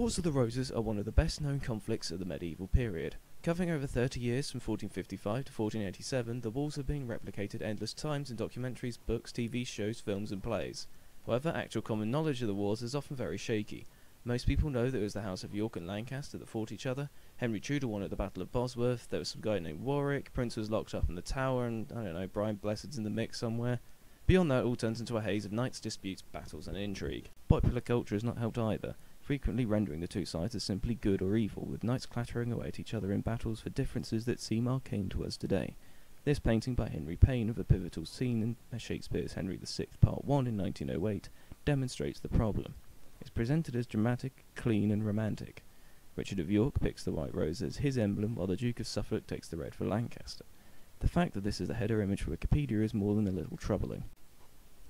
Wars of the Roses are one of the best known conflicts of the medieval period. Covering over 30 years from 1455 to 1487, the wars have been replicated endless times in documentaries, books, TV shows, films and plays. However, actual common knowledge of the wars is often very shaky. Most people know that it was the House of York and Lancaster that fought each other, Henry Tudor won at the Battle of Bosworth, there was some guy named Warwick, Prince was locked up in the Tower, and I don't know, Brian Blessed's in the mix somewhere. Beyond that, it all turns into a haze of knights' disputes, battles and intrigue. Popular culture has not helped either, frequently rendering the two sides as simply good or evil, with knights clattering away at each other in battles for differences that seem arcane to us today. This painting by Henry Payne of a pivotal scene in Shakespeare's Henry VI Part 1 in 1908 demonstrates the problem. It's presented as dramatic, clean and romantic. Richard of York picks the white rose as his emblem, while the Duke of Suffolk takes the red for Lancaster. The fact that this is the header image for Wikipedia is more than a little troubling.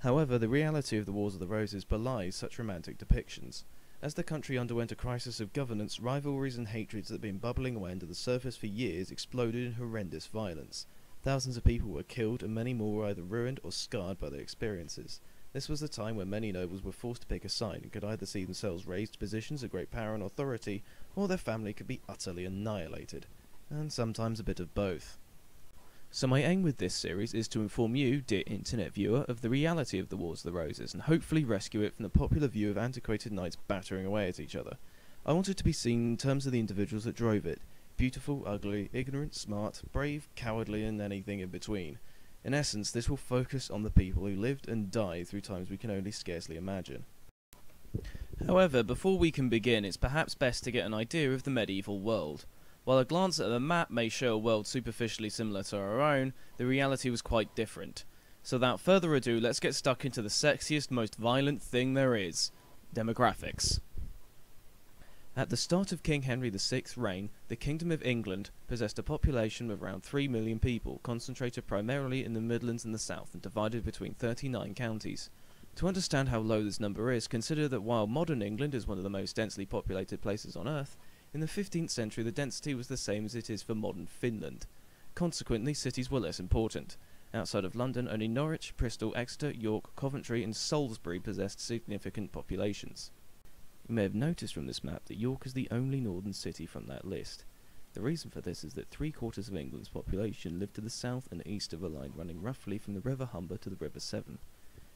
However, the reality of the Wars of the Roses belies such romantic depictions. As the country underwent a crisis of governance, rivalries and hatreds that had been bubbling away under the surface for years exploded in horrendous violence. Thousands of people were killed and many more were either ruined or scarred by their experiences. This was the time when many nobles were forced to pick a side and could either see themselves raised to positions of great power and authority, or their family could be utterly annihilated, and sometimes a bit of both. So my aim with this series is to inform you, dear internet viewer, of the reality of the Wars of the Roses, and hopefully rescue it from the popular view of antiquated knights battering away at each other. I want it to be seen in terms of the individuals that drove it. Beautiful, ugly, ignorant, smart, brave, cowardly, and anything in between. In essence, this will focus on the people who lived and died through times we can only scarcely imagine. However, before we can begin, it's perhaps best to get an idea of the medieval world. While a glance at the map may show a world superficially similar to our own, the reality was quite different. So without further ado, let's get stuck into the sexiest, most violent thing there is: demographics. At the start of King Henry VI's reign, the Kingdom of England possessed a population of around 3 million people, concentrated primarily in the Midlands and the South and divided between 39 counties. To understand how low this number is, consider that while modern England is one of the most densely populated places on Earth, in the 15th century the density was the same as it is for modern Finland. Consequently, cities were less important. Outside of London, only Norwich, Bristol, Exeter, York, Coventry and Salisbury possessed significant populations. You may have noticed from this map that York is the only northern city from that list. The reason for this is that 3/4 of England's population lived to the south and east of a line running roughly from the River Humber to the River Severn.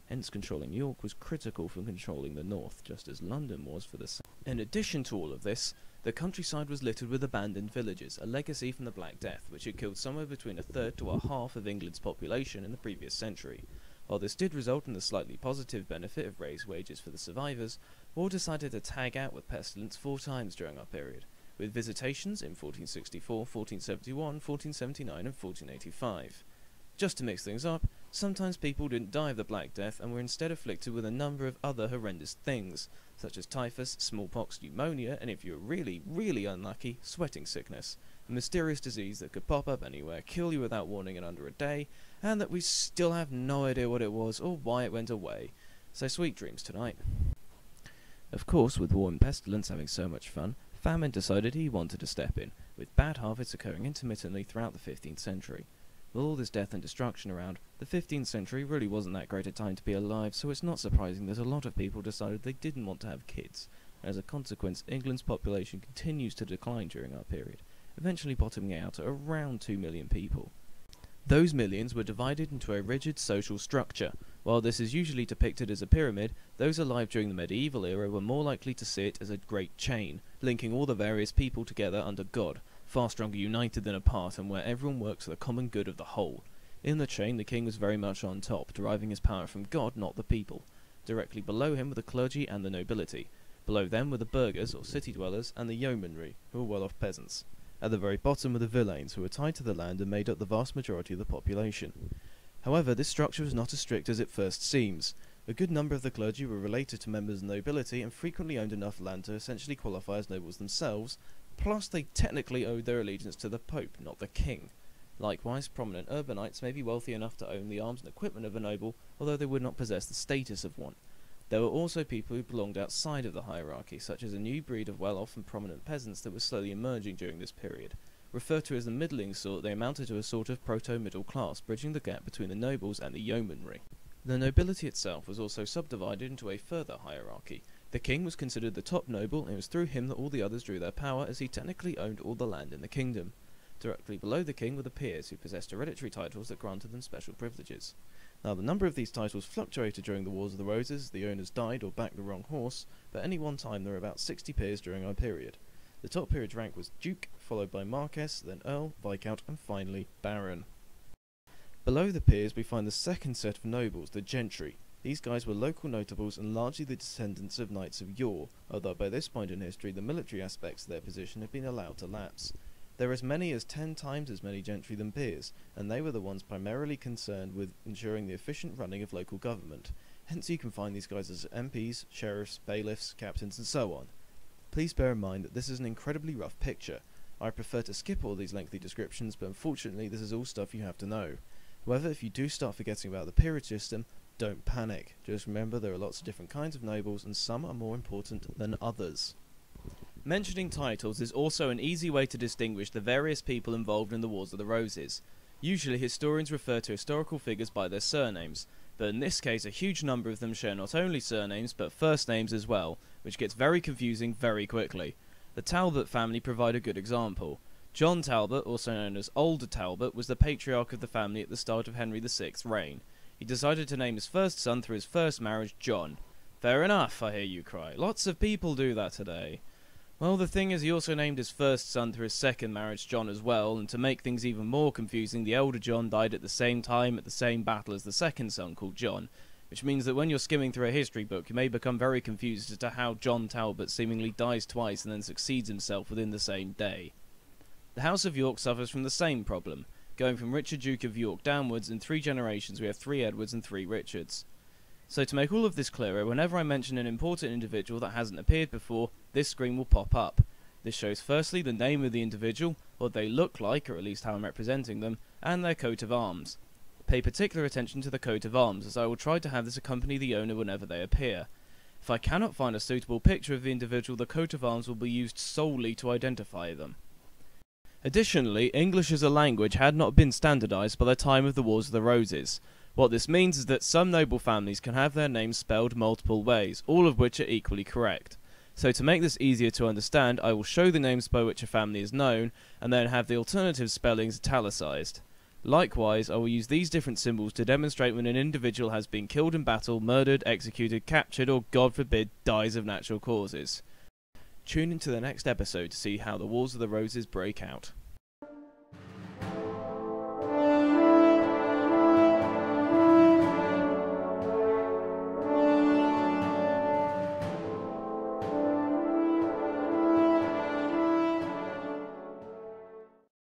Hence controlling York was critical for controlling the north, just as London was for the south. In addition to all of this, the countryside was littered with abandoned villages, a legacy from the Black Death, which had killed somewhere between a third to a half of England's population in the previous century. While this did result in the slightly positive benefit of raised wages for the survivors, war decided to tag out with pestilence 4 times during our period, with visitations in 1464, 1471, 1479 and 1485. Just to mix things up, sometimes people didn't die of the Black Death and were instead afflicted with a number of other horrendous things, such as typhus, smallpox, pneumonia, and if you were really, really unlucky, sweating sickness, a mysterious disease that could pop up anywhere, kill you without warning in under a day, and that we still have no idea what it was or why it went away. So sweet dreams tonight. Of course, with war and pestilence having so much fun, famine decided he wanted to step in, with bad harvests occurring intermittently throughout the 15th century. With all this death and destruction around, the 15th century really wasn't that great a time to be alive, so it's not surprising that a lot of people decided they didn't want to have kids. As a consequence, England's population continues to decline during our period, eventually bottoming out at around 2 million people. Those millions were divided into a rigid social structure. While this is usually depicted as a pyramid, those alive during the medieval era were more likely to see it as a great chain, linking all the various people together under God, far stronger united than apart, and where everyone works for the common good of the whole. In the chain, the king was very much on top, deriving his power from God, not the people. Directly below him were the clergy and the nobility. Below them were the burghers, or city dwellers, and the yeomanry, who were well-off peasants. At the very bottom were the villeins, who were tied to the land and made up the vast majority of the population. However, this structure was not as strict as it first seems. A good number of the clergy were related to members of the nobility and frequently owned enough land to essentially qualify as nobles themselves, plus they technically owed their allegiance to the Pope, not the king. Likewise, prominent urbanites may be wealthy enough to own the arms and equipment of a noble, although they would not possess the status of one. There were also people who belonged outside of the hierarchy, such as a new breed of well-off and prominent peasants that was slowly emerging during this period. Referred to as the middling sort, they amounted to a sort of proto-middle class, bridging the gap between the nobles and the yeomanry. The nobility itself was also subdivided into a further hierarchy, The king was considered the top noble, and it was through him that all the others drew their power, as he technically owned all the land in the kingdom. Directly below the king were the peers, who possessed hereditary titles that granted them special privileges. Now, the number of these titles fluctuated during the Wars of the Roses, the owners died or backed the wrong horse, but at any one time there were about 60 peers during our period. The top peerage rank was Duke, followed by Marquess, then Earl, Viscount, and finally Baron. Below the peers we find the second set of nobles, the gentry. These guys were local notables and largely the descendants of knights of yore, although by this point in history the military aspects of their position had been allowed to lapse. There are as many as 10 times as many gentry than peers, and they were the ones primarily concerned with ensuring the efficient running of local government. Hence you can find these guys as MPs, sheriffs, bailiffs, captains, and so on. Please bear in mind that this is an incredibly rough picture. I prefer to skip all these lengthy descriptions, but unfortunately this is all stuff you have to know. However, if you do start forgetting about the peerage system, don't panic. Just remember there are lots of different kinds of nobles, and some are more important than others. Mentioning titles is also an easy way to distinguish the various people involved in the Wars of the Roses. Usually historians refer to historical figures by their surnames, but in this case a huge number of them share not only surnames but first names as well, which gets very confusing very quickly. The Talbot family provide a good example. John Talbot, also known as Older Talbot, was the patriarch of the family at the start of Henry VI's reign. He decided to name his first son through his first marriage, John. Fair enough, I hear you cry. Lots of people do that today. Well, the thing is, he also named his first son through his second marriage, John, as well, and to make things even more confusing, the elder John died at the same time at the same battle as the second son, called John, which means that when you're skimming through a history book, you may become very confused as to how John Talbot seemingly dies twice and then succeeds himself within the same day. The House of York suffers from the same problem. Going from Richard Duke of York downwards, in 3 generations we have 3 Edwards and 3 Richards. So to make all of this clearer, whenever I mention an important individual that hasn't appeared before, this screen will pop up. This shows firstly the name of the individual, what they look like, or at least how I'm representing them, and their coat of arms. Pay particular attention to the coat of arms, as I will try to have this accompany the owner whenever they appear. If I cannot find a suitable picture of the individual, the coat of arms will be used solely to identify them. Additionally, English as a language had not been standardised by the time of the Wars of the Roses. What this means is that some noble families can have their names spelled multiple ways, all of which are equally correct. So to make this easier to understand, I will show the names by which a family is known, and then have the alternative spellings italicised. Likewise, I will use these different symbols to demonstrate when an individual has been killed in battle, murdered, executed, captured, or, God forbid, dies of natural causes. Tune into the next episode to see how the Wars of the Roses break out.